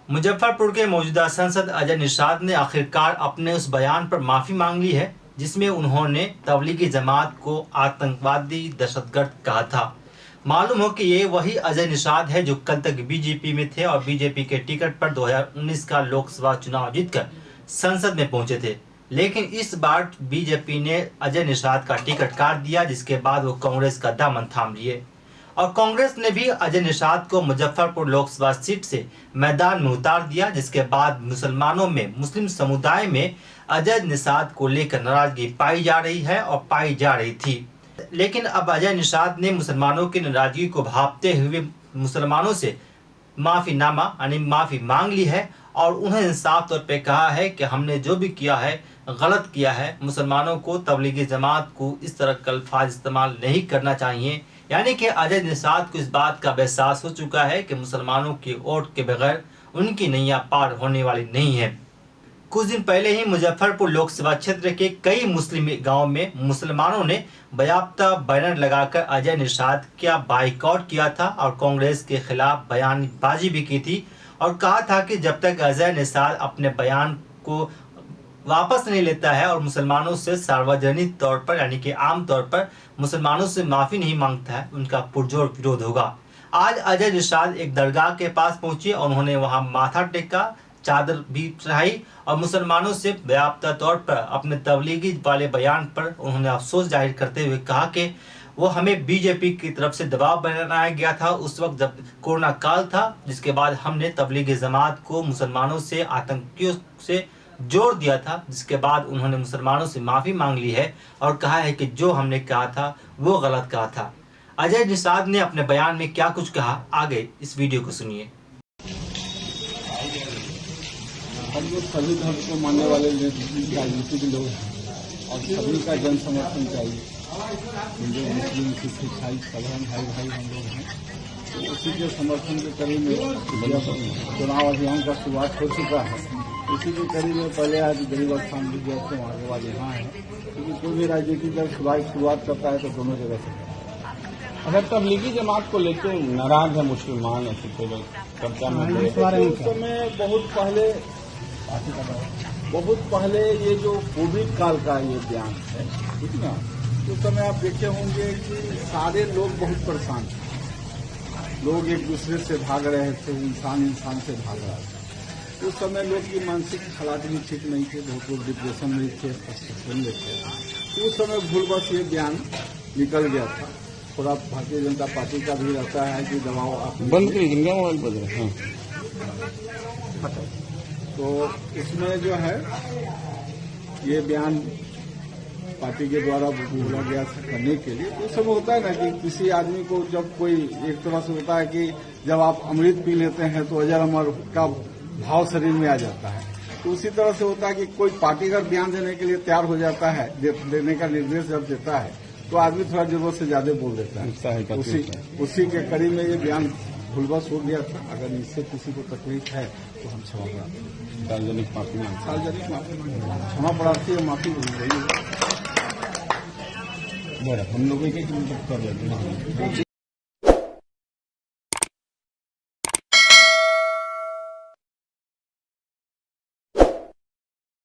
मुजफ्फरपुर के मौजूदा सांसद अजय निषाद ने आखिरकार अपने उस बयान पर माफी मांग ली है जिसमें उन्होंने तबलीगी जमात को आतंकवादी दहशतगर्द कहा था। मालूम हो कि ये वही अजय निषाद है जो कल तक बीजेपी में थे और बीजेपी के टिकट पर 2019 का लोकसभा चुनाव जीतकर संसद में पहुंचे थे, लेकिन इस बार बीजेपी ने अजय निषाद का टिकट काट दिया, जिसके बाद वो कांग्रेस का दामन थाम लिए और कांग्रेस ने भी अजय निषाद को मुजफ्फरपुर लोकसभा सीट से मैदान में उतार दिया, जिसके बाद मुसलमानों में मुस्लिम समुदाय में अजय निषाद को लेकर नाराजगी पाई जा रही है और पाई जा रही थी। लेकिन अब अजय निषाद ने मुसलमानों की नाराजगी को भांपते हुए मुसलमानों से माफीनामा यानी माफी मांग ली है और उन्हें साफ तौर पे कहा है कि हमने जो भी किया है गलत किया है। मुसलमानों को तबलीगी जमात को इस तरह का अल्फाज इस्तेमाल नहीं करना चाहिए। यानी कि अजय निषाद को इस बात का एहसास हो चुका है कि मुसलमानों की वोट के बगैर उनकी नैया पार होने वाली नहीं है। कुछ दिन पहले ही मुजफ्फरपुर लोकसभा क्षेत्र के कई मुस्लिम गांवों में मुसलमानों ने बाकायदा बैनर लगाकर अजय निषाद का बाइकआउट किया था और कांग्रेस के खिलाफ बयानबाजी भी की थी और कहा था कि जब तक अजय निषाद अपने बयान को वापस नहीं लेता है और मुसलमानों से सार्वजनिक तौर पर यानी कि आम तौर पर मुसलमानों से माफी नहीं मांगता है, उनका पुरजोर विरोध होगा। आज अजय निषाद एक दरगाह के पास पहुंचे और उन्होंने वहां माथा टेका, चादर भी चढ़ाई और मुसलमानों से बाकायदा तौर पर अपने तबलीगी वाले बयान पर उन्होंने अफसोस जाहिर करते हुए कहा कि वो हमें बीजेपी की तरफ से दबाव बनाया गया था उस वक्त जब कोरोना काल था, जिसके बाद हमने तबलीगी जमात को मुसलमानों से आतंकियों से जोड़ दिया था, जिसके बाद उन्होंने मुसलमानों से माफी मांग ली है और कहा है कि जो हमने कहा था वो गलत कहा था। अजय निषाद ने अपने बयान में क्या कुछ कहा, आगे इस वीडियो को सुनिए। हम लोग सभी धर्म को मानने वाले राजनीतिक लोग हैं और सभी का जन समर्थन चाहिए। हिंदू मुस्लिम सिख ईसाई सब हम भाई हम लोग हैं, तो उसी के समर्थन के कड़ी में चुनाव अभियान का शुरुआत हो चुका है। इसी के कड़ी में पहले आज गरीब स्थान भी गए थे, वहाँ के बाद यहाँ है, क्योंकि कोई भी राजनीतिक दल शुरुआत करता है तो दोनों जगह से। अगर तबलीगी जमात को लेकर नाराज है मुसलमान ऐसे तो चर्चा में उस समय बहुत पहले ये जो कोविड काल का ये बयान है, ठीक ना, उस समय आप देखे होंगे कि सारे लोग बहुत परेशान थे, लोग एक दूसरे से भाग रहे थे, इंसान से भाग रहा था। उस समय लोग की मानसिक हालात भी ठीक नहीं थे, बहुत लोग डिप्रेशन में थे, फ्रस्ट्रेशन में थे। तो उस समय भूलवश ये बयान निकल गया था। थोड़ा भारतीय जनता पार्टी का भी रहता है कि दबाव आप बंद करिए मोबाइल बज तो उसमें जो है ये बयान पार्टी के द्वारा बोला गया था करने के लिए। तो उस समय होता है ना कि किसी आदमी को जब कोई एक तरह से होता है कि जब आप अमृत पी लेते हैं तो अजर अमर का भाव शरीर में आ जाता है, तो उसी तरह से होता है कि कोई पार्टी का बयान देने के लिए तैयार हो जाता है, देने का निर्देश जब देता है तो आदमी थोड़ा जरूरत से ज्यादा बोल देता है। उसी के कड़ी में ये बयान भूलवश हो गया था। अगर इससे किसी को तकलीफ है तो हम क्षमा प्रार्थी, सार्वजनिक माफी क्षमा प्रार्थी और माफी मिल रही है। हम लोग एक कर लेते हैं।